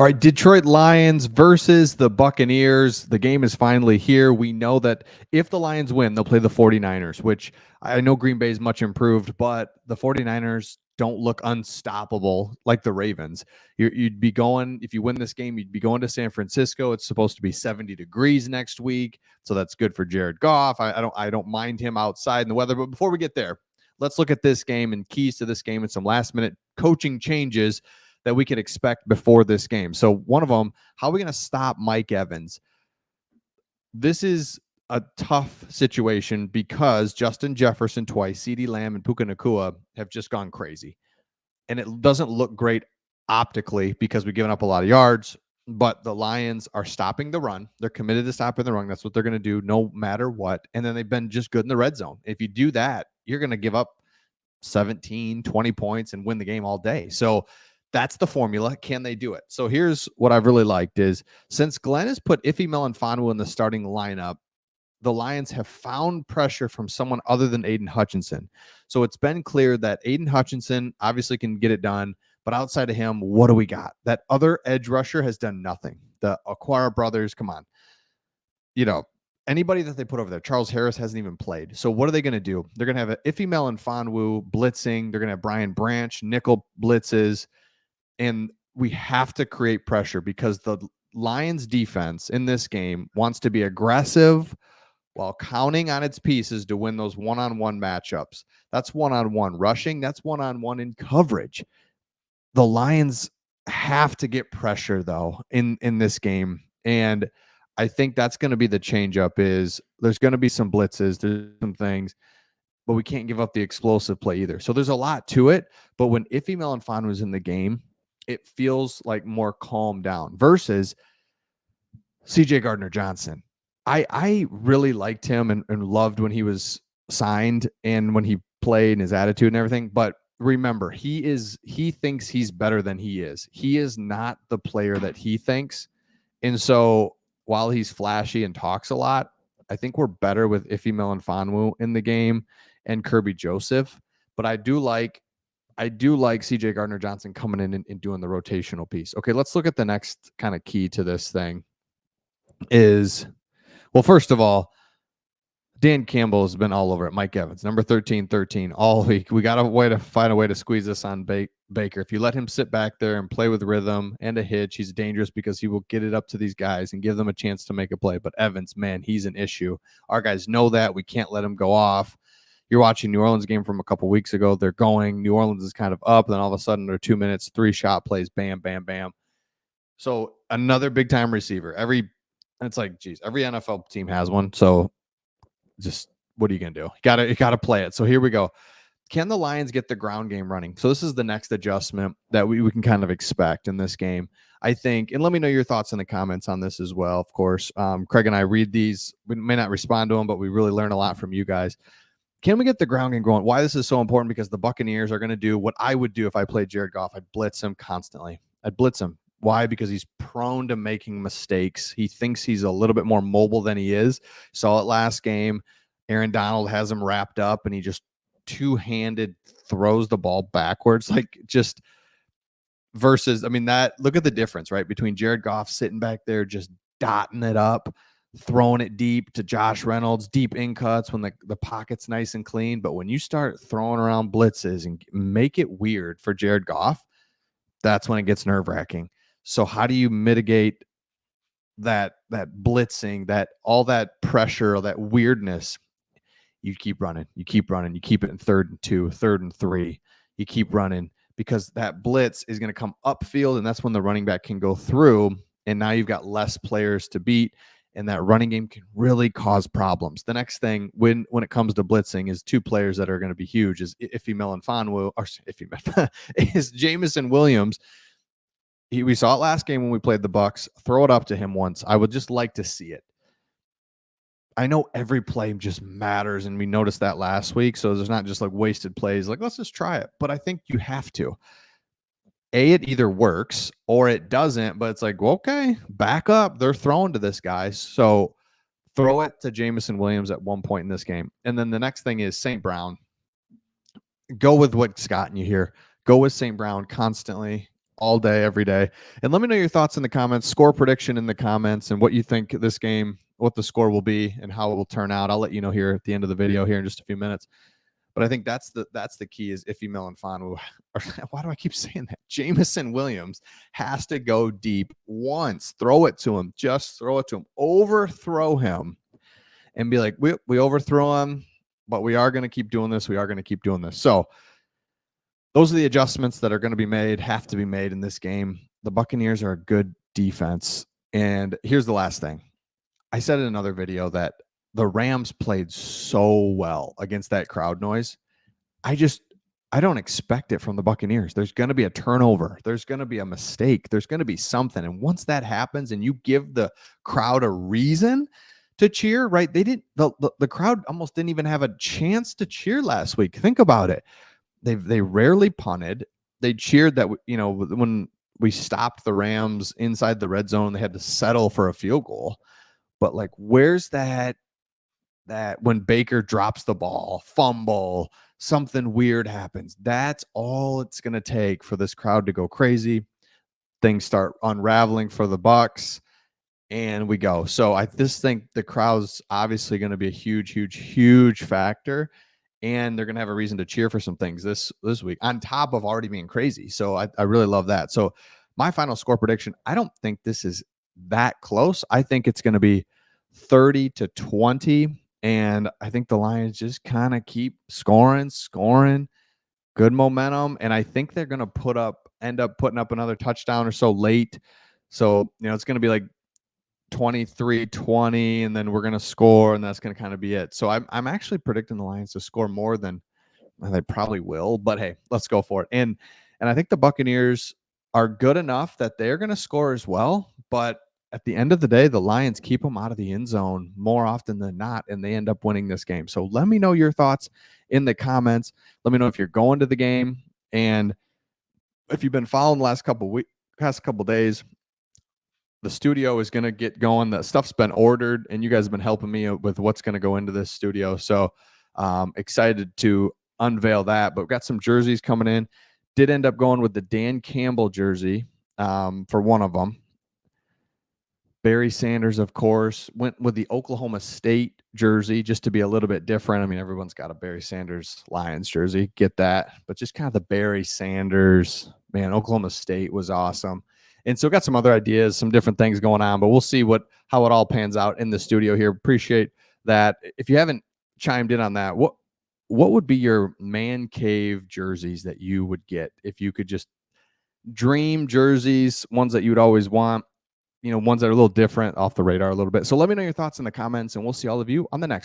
All right, Detroit Lions versus the Buccaneers. The game is finally here. We know that if the Lions win, they'll play the 49ers, which I know Green Bay is much improved, but the 49ers don't look unstoppable like the Ravens. You'd be going, if you win this game, you'd be going to San Francisco. It's supposed to be 70 degrees next week, so that's good for Jared Goff. I don't mind him outside in the weather, but before we get there, let's look at this game and keys to this game and some last minute coaching changes that we could expect before this game. So one of them, how are we going to stop Mike Evans? This is a tough situation because Justin Jefferson twice, CeeDee Lamb, and Puka Nacua have just gone crazy. And it doesn't look great optically because we've given up a lot of yards, but the Lions are stopping the run. They're committed to stopping the run. That's what they're going to do no matter what. And then they've been just good in the red zone. If you do that, you're going to give up 17, 20 points and win the game all day. So that's the formula. Can they do it? So here's what I've really liked is since Glenn has put Iffy Melifonwu in the starting lineup, the Lions have found pressure from someone other than Aiden Hutchinson. So it's been clear that Aiden Hutchinson obviously can get it done, but outside of him, what do we got? That other edge rusher has done nothing. The Aquara brothers, come on. Anybody that they put over there, Charles Harris hasn't even played. So what are they going to do? They're going to have Iffy Melifonwu blitzing. They're going to have Brian Branch, nickel blitzes. And we have to create pressure because the Lions defense in this game wants to be aggressive while counting on its pieces to win those one-on-one matchups. That's one-on-one rushing. That's one-on-one in coverage. The Lions have to get pressure, though, in this game. And I think that's going to be the change-up is there's going to be some blitzes. There's some things. But we can't give up the explosive play either. So there's a lot to it. But when Iffy Melifonwu was in the game, it feels like more calm down versus CJ Gardner-Johnson. I really liked him and loved when he was signed and when he played and his attitude and everything. But remember, he thinks he's better than he is. He is not the player that he thinks. And so while he's flashy and talks a lot, I think we're better with Iffy Melifonwu in the game and Kirby Joseph. But I do like CJ Gardner-Johnson coming in and doing the rotational piece. Okay, let's look at the next kind of key to this thing is, well, first of all, Dan Campbell has been all over it. Mike Evans, number 13 all week. We got to find a way to squeeze this on Baker. If you let him sit back there and play with rhythm and a hitch, he's dangerous because he will get it up to these guys and give them a chance to make a play. But Evans, man, he's an issue. Our guys know that. We can't let him go off. You're watching New Orleans game from a couple weeks ago. They're going. New Orleans is kind of up. Then all of a sudden, they're 2 minutes, 3 shot plays, bam, bam, bam. So another big time receiver. It's like, geez, every NFL team has one. So just what are you gonna do? You gotta play it. So here we go. Can the Lions get the ground game running? So this is the next adjustment that we can kind of expect in this game. I think, and let me know your thoughts in the comments on this as well. Of course, Craig and I read these. We may not respond to them, but we really learn a lot from you guys. Can we get the ground game going? Why this is so important? Because the Buccaneers are going to do what I would do if I played Jared Goff. I'd blitz him constantly. I'd blitz him. Why? Because he's prone to making mistakes. He thinks he's a little bit more mobile than he is. Saw it last game. Aaron Donald has him wrapped up, and he just two-handed throws the ball backwards. Like just versus, I mean, look at the difference, right? Between Jared Goff sitting back there just dotting it up, throwing it deep to Josh Reynolds, deep in cuts when the pocket's nice and clean. But when you start throwing around blitzes and make it weird for Jared Goff, that's when it gets nerve-wracking. So how do you mitigate that blitzing, that all that pressure, or that weirdness? You keep running, you keep it in 3rd and 2, 3rd and 3. You keep running because that blitz is going to come upfield, and that's when the running back can go through. And now you've got less players to beat, and that running game can really cause problems. The next thing when it comes to blitzing is 2 players that are going to be huge is Iffy Melifonwu, is Jameson Williams. We saw it last game when we played the Bucs. Throw it up to him once. I would just like to see it. I know every play just matters, and we noticed that last week. So there's not just like wasted plays. Like, let's just try it. But I think you have to. It either works or it doesn't. But it's like, well, okay, back up. They're throwing to this guy. So throw it to Jameson Williams at one point in this game. And then the next thing is St. Brown. Go with what's gotten you here. Go with St. Brown constantly. all day, every day. And let me know your thoughts in the comments, score prediction in the comments, and what you think this game, what the score will be, and how it will turn out. I'll let you know here at the end of the video here in just a few minutes. But I think that's the key is Iffy Melifonwu. Why do I keep saying that? Jameson Williams has to go deep once. Throw it to him. Just throw it to him. Overthrow him and be like, we overthrow him, but we are going to keep doing this. We are going to keep doing this. So those are the adjustments that are going to be made, have to be made in this game. The Buccaneers are a good defense. And here's the last thing. I said in another video that the Rams played so well against that crowd noise. I don't expect it from the Buccaneers. There's going to be a turnover. There's going to be a mistake. There's going to be something. And once that happens and you give the crowd a reason to cheer, right? The crowd almost didn't even have a chance to cheer last week. Think about it. They rarely punted. They cheered that, when we stopped the Rams inside the red zone, they had to settle for a field goal. But like, where's that when Baker drops the ball, fumble, something weird happens? That's all it's going to take for this crowd to go crazy. Things start unraveling for the Bucs, and we go. So I just think the crowd's obviously going to be a huge, huge, huge factor, and they're going to have a reason to cheer for some things this week on top of already being crazy. So I really love that. So my final score prediction, I don't think this is that close. I think it's going to be 30-20. And I think the Lions just kind of keep scoring, good momentum. And I think they're going to end up putting up another touchdown or so late. So, it's going to be like 23-20, and then we're going to score, and that's going to kind of be it. So I'm actually predicting the Lions to score more than they probably will. But hey, let's go for it. And I think the Buccaneers are good enough that they're going to score as well. But at the end of the day, the Lions keep them out of the end zone more often than not, and they end up winning this game. So let me know your thoughts in the comments. Let me know if you're going to the game, and if you've been following the last couple days. The studio is going to get going. The stuff's been ordered, and you guys have been helping me with what's going to go into this studio. So excited to unveil that. But we've got some jerseys coming in. Did end up going with the Dan Campbell jersey for one of them. Barry Sanders, of course, went with the Oklahoma State jersey just to be a little bit different. I mean, everyone's got a Barry Sanders Lions jersey. Get that. But just kind of the Barry Sanders, man, Oklahoma State was awesome. And so got some other ideas, some different things going on, but we'll see how it all pans out in the studio here. Appreciate that. If you haven't chimed in on that, what would be your man cave jerseys that you would get if you could just dream jerseys, ones that you would always want? Ones that are a little different, off the radar a little bit. So let me know your thoughts in the comments, and we'll see all of you on the next